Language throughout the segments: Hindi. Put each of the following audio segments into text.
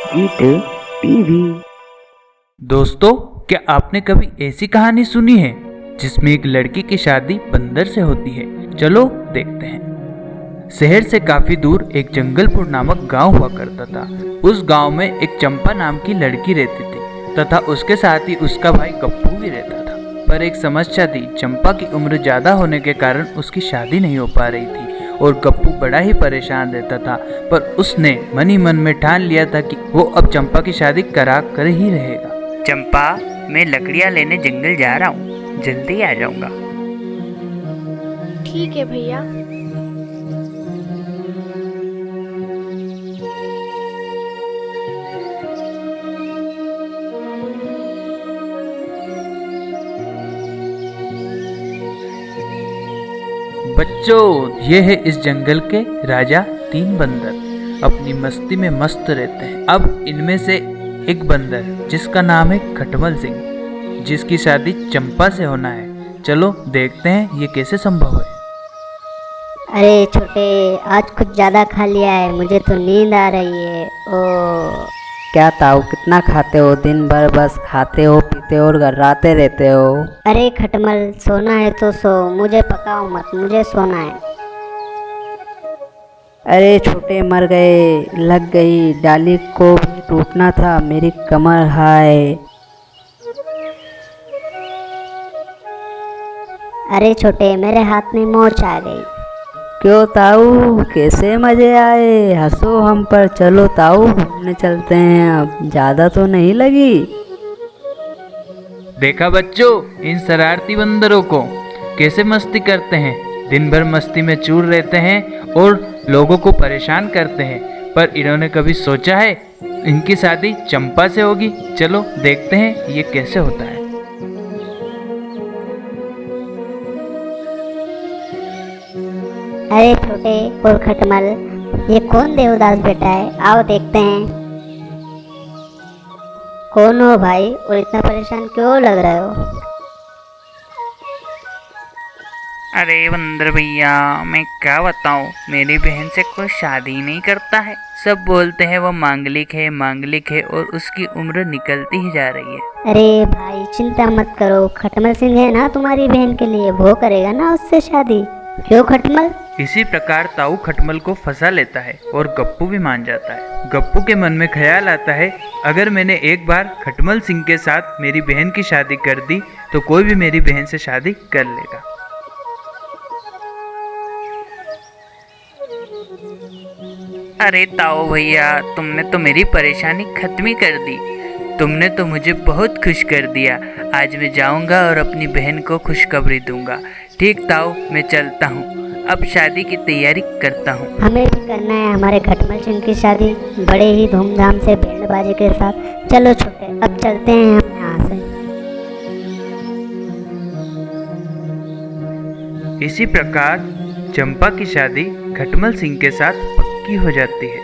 गीत टीवी। दोस्तों, क्या आपने कभी ऐसी कहानी सुनी है जिसमें एक लड़की की शादी बंदर से होती है? चलो देखते हैं। शहर से काफी दूर एक जंगलपुर नामक गांव हुआ करता था। उस गांव में एक चंपा नाम की लड़की रहती थी तथा उसके साथ ही उसका भाई गप्पू भी रहता था। पर एक समस्या थी, चंपा की उम्र ज्यादा होने के कारण उसकी शादी नहीं हो पा रही थी और गप्पू बड़ा ही परेशान रहता था। पर उसने मन ही मन में ठान लिया था कि वो अब चंपा की शादी करा कर ही रहेगा। चंपा, मैं लकड़ियाँ लेने जंगल जा रहा हूँ, जल्दी आ जाऊंगा। ठीक है भैया। बच्चों, ये है इस जंगल के राजा। 3 बंदर अपनी मस्ती में मस्त रहते हैं। अब इनमें से एक बंदर जिसका नाम है खटमल सिंह, जिसकी शादी चंपा से होना है। चलो देखते हैं ये कैसे संभव है। अरे छोटे, आज कुछ ज़्यादा खा लिया है, मुझे तो नींद आ रही है। ओ क्या ताऊ, कितना खाते हो? दिन भर बस खाते हो, पीते हो और गर्राते रहते हो। अरे खटमल, सोना है तो सो, मुझे पकाओ मत, मुझे सोना है। अरे छोटे, मर गए, लग गई, डाली को भी टूटना था, मेरी कमर हाय। अरे छोटे, मेरे हाथ में मोच आ गई। क्यों ताऊ, कैसे मजे आए? हंसो हम पर। चलो ताऊ, घूमने चलते हैं। अब ज्यादा तो नहीं लगी? देखा बच्चों, इन शरारती बंदरों को कैसे मस्ती करते हैं। दिन भर मस्ती में चूर रहते हैं और लोगों को परेशान करते हैं। पर इन्होंने कभी सोचा है इनकी शादी चंपा से होगी? चलो देखते हैं ये कैसे होता है। अरे छोटे और खटमल, ये कौन देवदास बेटा है? आओ देखते हैं। कौन हो भाई और इतना परेशान क्यों लग रहे हो? अरे बंदर भैया, मैं क्या बताऊँ, मेरी बहन से कोई शादी ही नहीं करता है। सब बोलते हैं वो मांगलिक है, मांगलिक है, और उसकी उम्र निकलती ही जा रही है। अरे भाई चिंता मत करो, खटमल सिंह है ना तुम्हारी बहन के लिए, वो करेगा ना उससे शादी। क्यों खटमल? इसी प्रकार ताऊ खटमल को फंसा लेता है और गप्पू भी मान जाता है। गप्पू के मन में ख्याल आता है, अगर मैंने एक बार खटमल सिंह के साथ मेरी बहन की शादी कर दी तो कोई भी मेरी बहन से शादी कर लेगा। अरे ताऊ भैया, तुमने तो मेरी परेशानी खत्म ही कर दी। तुमने तो मुझे बहुत खुश कर दिया। आज मैं जाऊंगा और अपनी बहन को खुशखबरी दूंगा। ठीक ताऊ, मैं चलता हूँ, अब शादी की तैयारी करता हूँ। हमें भी करना है हमारे खटमल सिंह की शादी बड़े ही धूमधाम से, बैंड के साथ। चलो छोटे, अब चलते हैं हम यहाँ से। इसी प्रकार चंपा की शादी खटमल सिंह के साथ पक्की हो जाती है।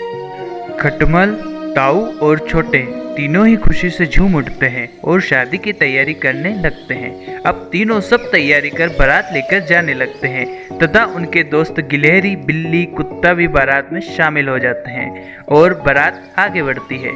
खटमल, ताऊ और छोटे तीनों ही खुशी से झूम उठते हैं और शादी की तैयारी करने लगते हैं। अब तीनों सब तैयारी कर बारात लेकर जाने लगते हैं तथा उनके दोस्त गिलहरी, बिल्ली, कुत्ता भी बारात में शामिल हो जाते हैं और बारात आगे बढ़ती है।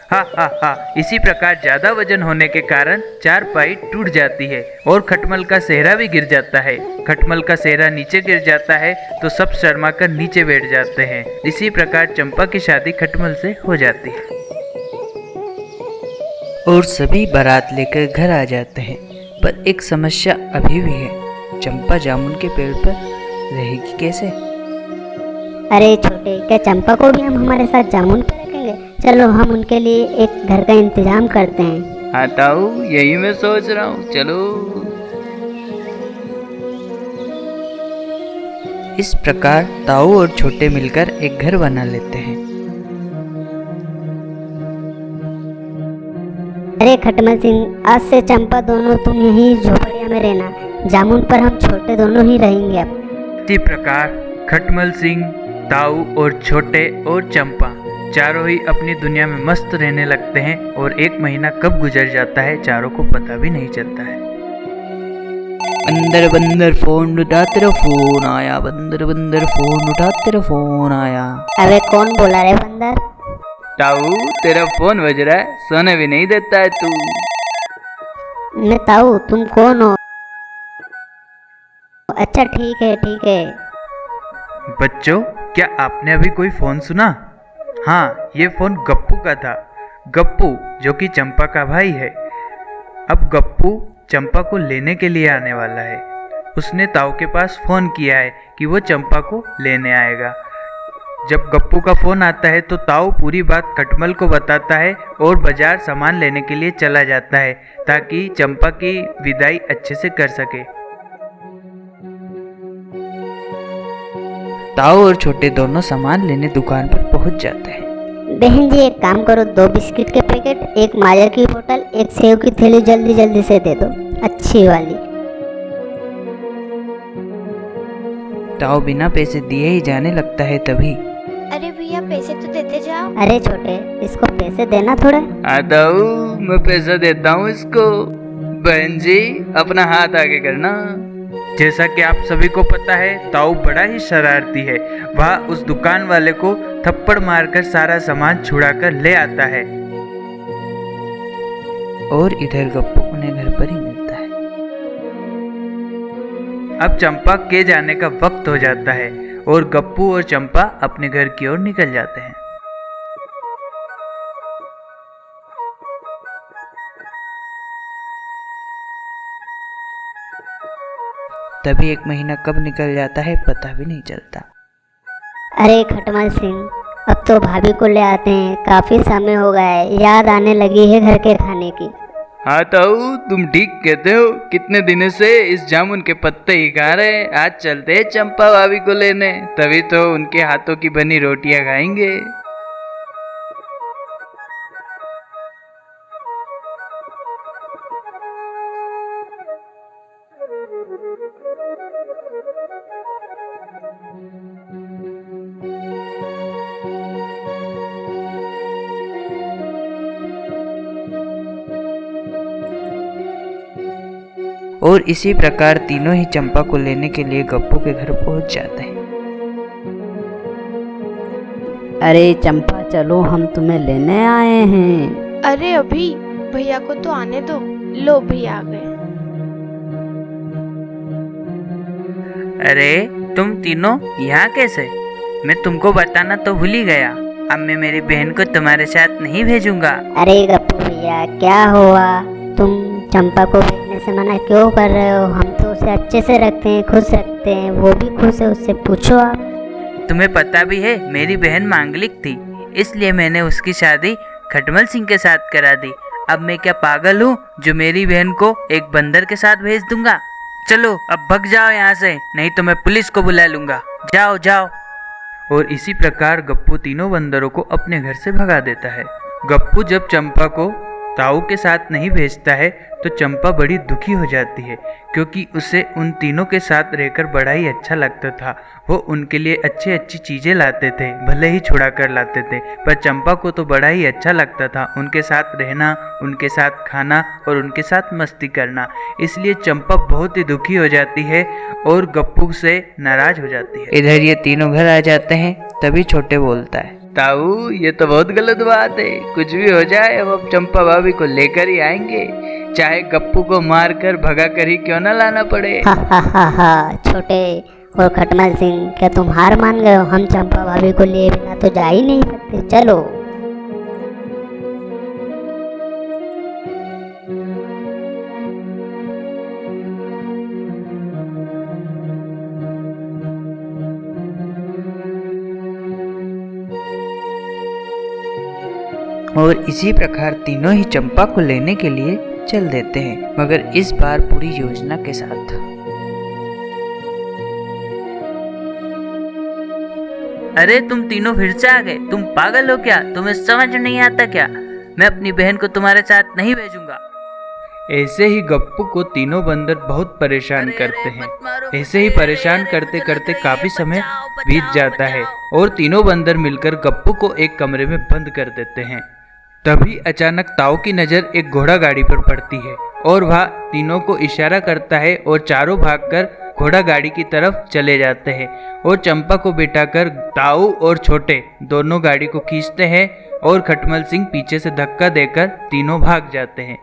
हा हा हा, इसी प्रकार ज्यादा वजन होने के कारण चारपाई टूट जाती है और खटमल का सेहरा भी गिर जाता है। खटमल का सेहरा नीचे गिर जाता है तो सब शर्मा कर नीचे बैठ जाते हैं। इसी प्रकार चंपा की शादी खटमल से हो जाती है और सभी बारात लेकर घर आ जाते हैं। पर एक समस्या अभी भी है, चंपा जामुन के पेड़ पर रहेगी कैसे? अरे छोटे, क्या चंपा को भी हम हमारे साथ जामुन पे रखेंगे? चलो हम उनके लिए एक घर का इंतजाम करते हैं। हाँ ताऊ, यही मैं सोच रहा हूँ, चलो। इस प्रकार ताऊ और छोटे मिलकर एक घर बना लेते हैं। अरे खटमल सिंह, आज से चंपा दोनों तुम यहीं झोपड़िया में रहना। जामुन पर हम छोटे दोनों ही रहेंगे अब। इसी प्रकार खटमल सिंह, ताऊ और छोटे और चंपा चारों ही अपनी दुनिया में मस्त रहने लगते हैं और 1 महीना कब गुजर जाता है चारों को पता भी नहीं चलता है। बंदर बंदर फोन उठा, तेरा फोन आया। बंदर बंदर फोन उठा, तेरा फोन आया। अबे कौन बोला रे बंदर? ताऊ तेरा फोन बज रहा है, सोने भी नहीं देता है तू। मैं ताऊ, तुम कौन हो? अच्छा ठीक है ठीक है। बच्चों, क्या आपने अभी कोई फोन सुना? हाँ, ये फोन गप्पू का था। गप्पू जो कि चंपा का भाई है। अब गप्पू चंपा को लेने के लिए आने वाला है। उसने ताऊ के पास फोन किया है कि वो चंपा को लेने आएगा। जब गप्पू का फोन आता है तो ताऊ पूरी बात खटमल को बताता है और बाजार सामान लेने के लिए चला जाता है ताकि चंपा की विदाई अच्छे से कर सके। ताऊ और छोटे दोनों सामान लेने दुकान पर पहुंच जाते हैं। बहन जी एक काम करो, 2 बिस्किट के पैकेट, 1 माजा की बोतल, 1 सेव की थैली जल्दी जल्दी से दे दो, अच्छी वाली। ताऊ बिना पैसे दिए ही जाने लगता है। तभी अरे भैया पैसे तो देते जाओ। अरे छोटे, इसको पैसे देना थोड़े। ताऊ मैं पैसा देता हूँ इसको। बहन जी अपना हाथ आगे करना। जैसा कि आप सभी को पता है, ताऊ बड़ा ही शरारती है। वह उस दुकान वाले को थप्पड़ मारकर सारा सामान छुड़ा कर ले आता है। और इधर गप्पू उन्हें घर पर ही मिलता है। अब चंपा के जाने का वक्त हो जाता है और गप्पू और चंपा अपने घर की ओर निकल जाते हैं। तभी 1 महीना कब निकल जाता है पता भी नहीं चलता। अरे खटमल सिंह, अब तो भाभी को ले आते हैं, काफी समय हो गया है, याद आने लगी है घर के खाने की। हाँ ताऊ तुम ठीक कहते हो, कितने दिनों से इस जामुन के पत्ते ही खा रहे। आज चलते हैं चंपा भाभी को लेने, तभी तो उनके हाथों की बनी रोटियां खाएंगे। और इसी प्रकार तीनों ही चंपा को लेने के लिए गप्पू के घर पहुंच जाते हैं। अरे चंपा चलो, हम तुम्हें लेने आए हैं। अरे अभी भैया को तो आने दो। लो भैया आ गए। अरे तुम तीनों यहाँ कैसे? मैं तुमको बताना तो भूल ही गया। अब मैं मेरी बहन को तुम्हारे साथ नहीं भेजूंगा। अरे गप्पू भैया क्या हुआ? तुम चंपा को भेजने से मना क्यों कर रहे हो? हम तो उसे अच्छे से रखते हैं, खुश रखते हैं, वो भी खुश है, उससे पूछो आप। तुम्हें पता भी है मेरी बहन मांगलिक थी, इसलिए मैंने उसकी शादी खटमल सिंह के साथ करा दी। अब मैं क्या पागल हूँ जो मेरी बहन को एक बंदर के साथ भेज दूंगा? चलो अब भग जाओ यहाँ से, नहीं तो मैं पुलिस को बुला लूंगा। जाओ जाओ। और इसी प्रकार गप्पू तीनों बंदरों को अपने घर से भगा देता है। गप्पू जब चंपा को ताऊ के साथ नहीं भेजता है तो चंपा बड़ी दुखी हो जाती है, क्योंकि उसे उन तीनों के साथ रहकर बड़ा ही अच्छा लगता था। वो उनके लिए अच्छी अच्छी चीज़ें लाते थे, भले ही छुड़ा कर लाते थे, पर चंपा को तो बड़ा ही अच्छा लगता था उनके साथ रहना, उनके साथ खाना और उनके साथ मस्ती करना। इसलिए चंपा बहुत ही दुखी हो जाती है और गप्पू से नाराज हो जाती है। इधर ये तीनों घर आ जाते हैं। तभी छोटे बोलता है, ताऊ ये तो बहुत गलत बात है। कुछ भी हो जाए अब चंपा भाभी को लेकर ही आएंगे, चाहे गप्पू को मार कर भगा कर ही क्यों ना लाना पड़े। हा छोटे और खटमल सिंह, क्या तुम हार मान गए हो? हम चंपा भाभी को लिए बिना तो जा ही नहीं सकते, चलो। और इसी प्रकार तीनों ही चंपा को लेने के लिए चल देते हैं, मगर इस बार पूरी योजना के साथ। अरे तुम तीनों फिर से आ गए, तुम पागल हो क्या? तुम्हें समझ नहीं आता क्या? मैं अपनी बहन को तुम्हारे साथ नहीं भेजूंगा। ऐसे ही गप्पू को तीनों बंदर बहुत परेशान करते हैं। ऐसे ही परेशान करते करते काफी समय बीत जाता है और तीनों बंदर मिलकर गप्पू को एक कमरे में बंद कर देते हैं। तभी अचानक ताऊ की नज़र एक घोड़ा गाड़ी पर पड़ती है और वह तीनों को इशारा करता है और चारों भागकर घोड़ा गाड़ी की तरफ चले जाते हैं और चंपा को बिठाकर ताऊ और छोटे दोनों गाड़ी को खींचते हैं और खटमल सिंह पीछे से धक्का देकर तीनों भाग जाते हैं।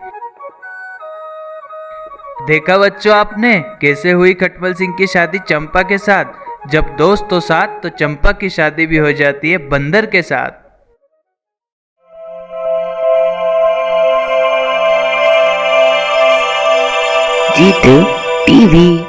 देखा बच्चों आपने कैसे हुई खटमल सिंह की शादी चंपा के साथ। जब दोस्त तो साथ तो चंपा की शादी भी हो जाती है बंदर के साथ। जीतू टीवी।